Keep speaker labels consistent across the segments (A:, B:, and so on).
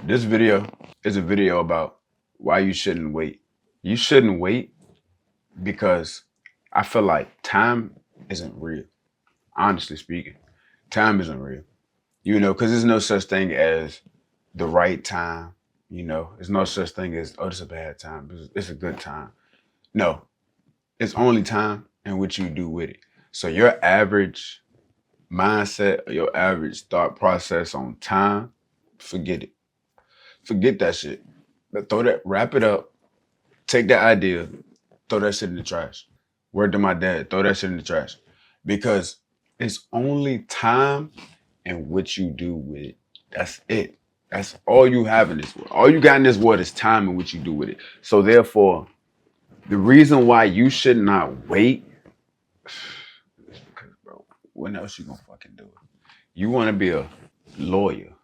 A: This video is a video about why you shouldn't wait. You shouldn't wait because I feel like time isn't real. Honestly speaking, time isn't real. Because there's no such thing as the right time. There's no such thing as, oh, it's a bad time. It's a good time. No, it's only time and what you do with it. So your average mindset, or your average thought process on time, forget it. Forget that shit. Throw that, wrap it up, take that idea, throw that shit in the trash. Word to my dad, throw that shit in the trash. Because it's only time and what you do with it. That's it. That's all you have in this world. All you got in this world is time and what you do with it. So therefore, the reason why you should not wait is because, bro, when else you gonna fucking do it? You wanna be a lawyer,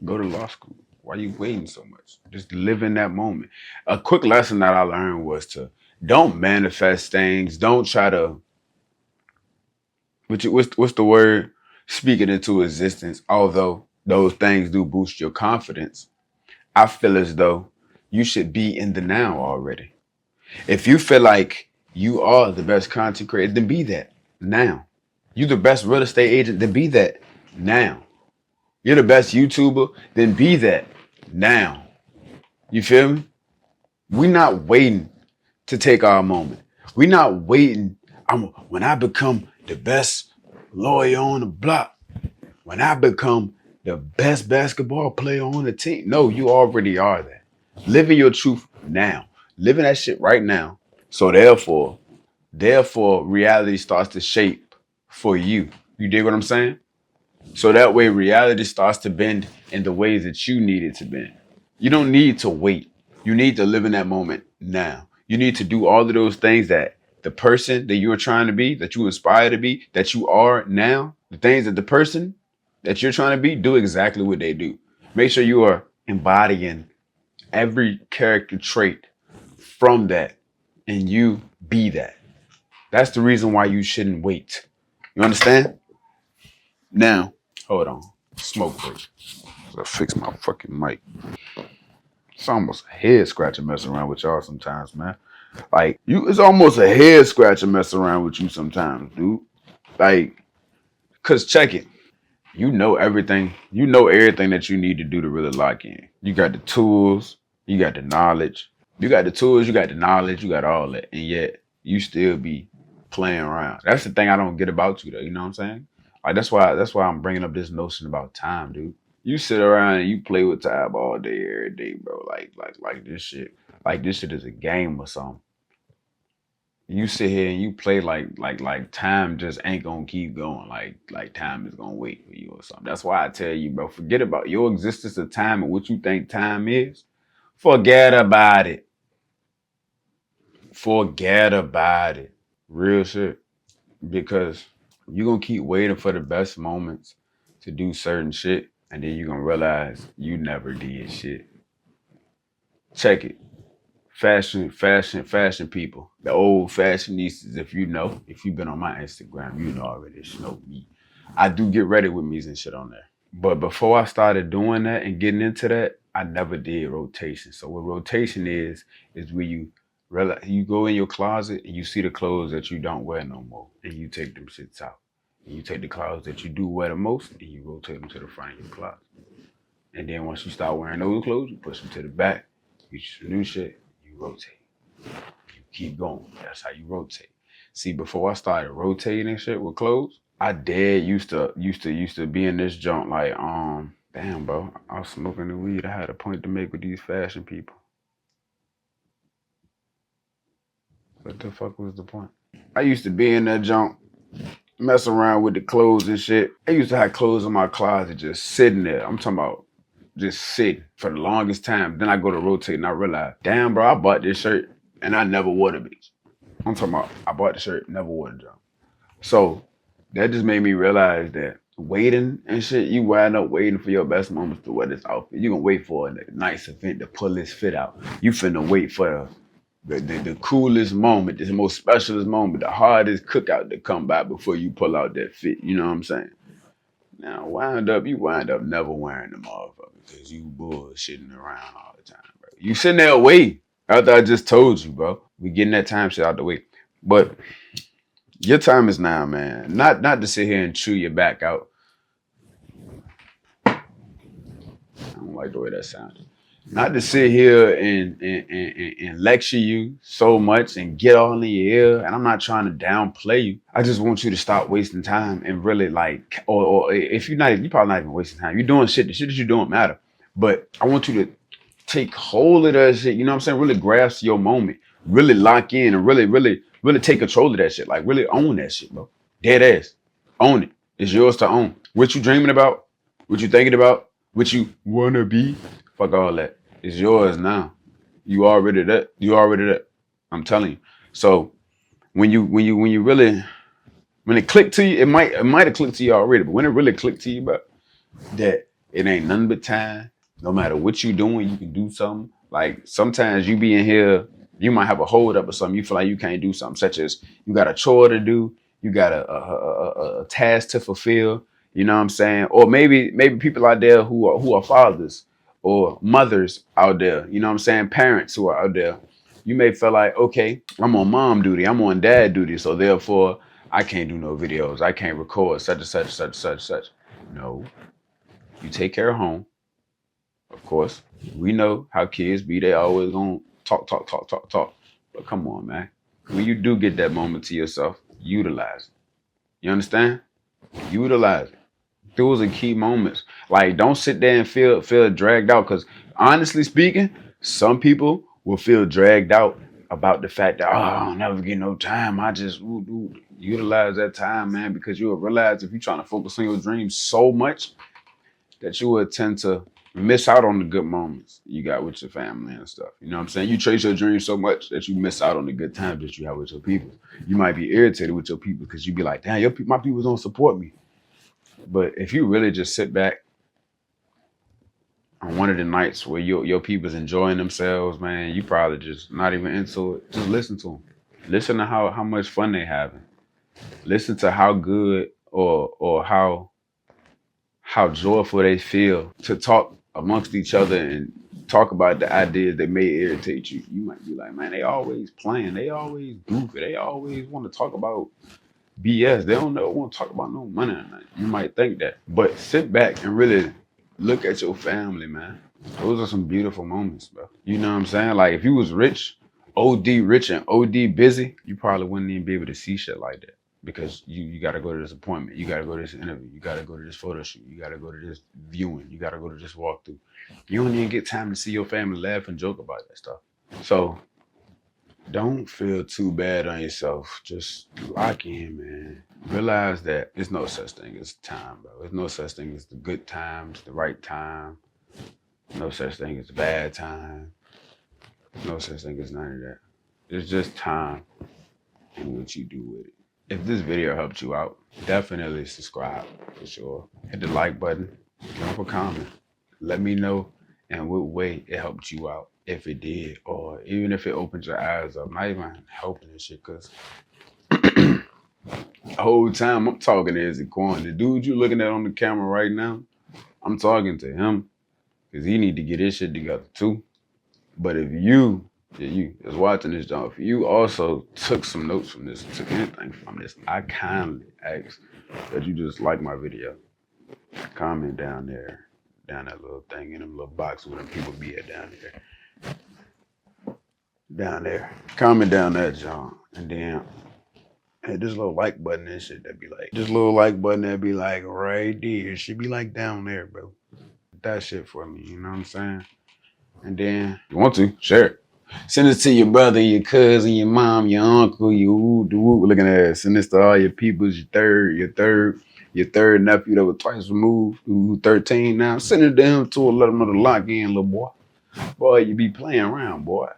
A: go to law school. Why you waiting so much? Just live in that moment. A quick lesson that I learned was to don't manifest things. Don't try to, what's the word? Speak it into existence. Although those things do boost your confidence, I feel as though you should be in the now already. If you feel like you are the best content creator, then be that now. You the best real estate agent, then be that now. You're the best YouTuber, then be that now. You feel me? We're not waiting to take our moment. We're not waiting. When I become the best lawyer on the block, when I become the best basketball player on the team. No, you already are that. Living your truth now. Living that shit right now. So therefore, reality starts to shape for you. You dig what I'm saying? So that way reality starts to bend in the ways that you need it to bend. You don't need to wait. You need to live in that moment now. You need to do all of those things that the person that you're trying to be, that you aspire to be, that you are now, the things that the person that you're trying to be, do exactly what they do. Make sure you are embodying every character trait from that and you be that. That's the reason why you shouldn't wait. You understand? Now, hold on. Smoke break. I fix my fucking mic. It's almost a head scratcher messing around with y'all sometimes, man. Like, it's almost a head scratcher messing around with you sometimes, dude. Like, cause check it. You know everything. You know everything that you need to do to really lock in. You got the tools. You got the knowledge. You got the tools. You got the knowledge. You got all that. And yet, you still be playing around. That's the thing I don't get about you, though. You know what I'm saying? Like, that's why I'm bringing up this notion about time, dude. You sit around and you play with time all day, every day, bro. Like this shit. Like this shit is a game or something. You sit here and you play like time just ain't gonna keep going. Like time is gonna wait for you or something. That's why I tell you, bro, forget about your existence of time and what you think time is. Forget about it. Forget about it. Real shit. Because you're gonna keep waiting for the best moments to do certain shit, and then you're gonna realize you never did shit. Check it. Fashion people. The old fashionistas, if you've been on my Instagram, you know already, it's know me. I do get ready with me and shit on there. But before I started doing that and getting into that, I never did rotation. So what rotation is where you realize you go in your closet and you see the clothes that you don't wear no more, and you take them shits out. And you take the clothes that you do wear the most and you rotate them to the front of your closet. And then once you start wearing those clothes, you push them to the back, you get some new shit, you rotate. You keep going. That's how you rotate. See, before I started rotating shit with clothes, I used to be in this junk like, damn, bro, I was smoking the weed. I had a point to make with these fashion people. What the fuck was the point? I used to be in that junk, mess around with the clothes and shit. I used to have clothes in my closet just sitting there. I'm talking about just sitting for the longest time. Then I go to rotate and I realize, damn, bro, I bought this shirt and I never wore the bitch. I'm talking about, I bought the shirt, never wore the junk. So that just made me realize that waiting and shit, you wind up waiting for your best moments to wear this outfit. You're gonna wait for a nice event to pull this fit out. You finna wait for the coolest moment, the most specialist moment, the hardest cookout to come by before you pull out that fit. You know what I'm saying? Now, you wind up never wearing the motherfucker because you bullshitting around all the time, bro. You sitting there waiting after I just told you, bro. We getting that time shit out the way. But your time is now, man. Not to sit here and chew your back out. I don't like the way that sounded. Not to sit here and lecture you so much and get all in your ear. And I'm not trying to downplay you. I just want you to stop wasting time and really like, or if you're probably not even wasting time. You're doing shit. The shit that you're doing matter. But I want you to take hold of that shit. You know what I'm saying? Really grasp your moment. Really lock in and really take control of that shit. Like really own that shit, bro. Dead ass. Own it. It's yours to own. What you dreaming about? What you thinking about? What you wanna be? Fuck all that. It's yours now. You already that. You already that. I'm telling you. So when it clicked to you, it might have clicked to you already, but when it really clicked to you, bro, that it ain't nothing but time. No matter what you doing, you can do something. Like sometimes you be in here, you might have a hold up or something. You feel like you can't do something, such as you got a chore to do, you got a task to fulfill. You know what I'm saying? Or maybe people out there who are fathers or mothers out there. You know what I'm saying? Parents who are out there. You may feel like, okay, I'm on mom duty, I'm on dad duty, so therefore I can't do no videos, I can't record such and such, such, such, such. No, you take care of home. Of course, we know how kids be. They always gonna talk. But come on, man. When you do get that moment to yourself, utilize it. You understand? Utilize it. Those are key moments. Like, don't sit there and feel dragged out. Because honestly speaking, some people will feel dragged out about the fact that, I'll never get no time. I just utilize that time, man, because you will realize if you're trying to focus on your dreams so much that you will tend to miss out on the good moments you got with your family and stuff. You know what I'm saying? You chase your dreams so much that you miss out on the good times that you have with your people. You might be irritated with your people because you be like, damn, my people don't support me. But if you really just sit back on one of the nights where your people's enjoying themselves, man, you probably just not even into it. Just listen to them. Listen to how much fun they having. Listen to how good or how joyful they feel to talk amongst each other and talk about the ideas that may irritate you. You might be like, man, they always playing. They always goofy. They always want to talk about BS. They don't want to talk about no money or nothing. You might think that. But sit back and really look at your family, man. Those are some beautiful moments, bro. You know what I'm saying? Like, if you was rich and OD busy, you probably wouldn't even be able to see shit like that. Because you got to go to this appointment. You got to go to this interview. You got to go to this photo shoot. You got to go to this viewing. You got to go to this walkthrough. You don't even get time to see your family laugh and joke about that stuff. So don't feel too bad on yourself. Just lock in, man. Realize that there's no such thing as time, bro. There's no such thing as the good times, the right time. No such thing as bad time. No such thing as none of that. It's just time and what you do with it. If this video helped you out, definitely subscribe for sure. Hit the like button, drop a comment. Let me know in what way it helped you out, if it did, or even if it opened your eyes up. Not even helping and shit, because the whole time I'm talking to IsItQuan. The dude you looking at on the camera right now, I'm talking to him because he need to get his shit together too. But if you is watching this, John, if you also took some notes from this, took anything from this, I kindly ask that you just like my video. Comment down there, down that little thing in them little box where them people be at down there. Down there. Comment down there, John. And then hit this little like button and shit that be like, this little like button that be like right there. It should be like down there, bro. That shit for me, you know what I'm saying? And then, if you want to, share it. Send it to your brother, your cousin, your mom, your uncle, your woo, looking at it. Send this to all your peoples, your third nephew that was twice removed, who 13 now. Send it to him too, let him know to lock in, little boy. Boy, you be playing around, boy.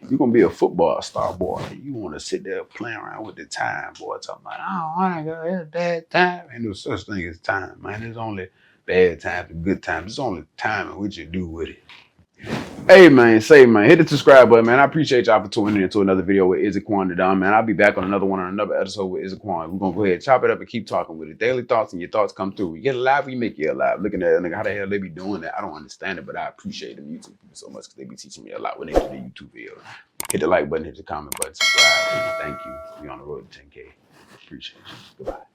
A: You're going to be a football star, boy. You want to sit there playing around with the time, boy. Talking about, I don't want to go, it's bad time. Ain't no such thing as time, man. There's only bad times and good times. There's only time in which you do with it. Hey man, hit the subscribe button, man. I appreciate y'all for tuning in to another video with IsItQuan today, man. I'll be back on another one on another episode with IsItQuan. We're gonna go ahead, chop it up, and keep talking with it. Daily thoughts and your thoughts come through. You get alive, we make you alive. Looking at it, nigga, how the hell they be doing that? I don't understand it, but I appreciate them YouTube people so much because they be teaching me a lot when they do the YouTube video. Hit the like button, hit the comment button, subscribe. Thank you. We on the road to 10K. Appreciate you. Goodbye.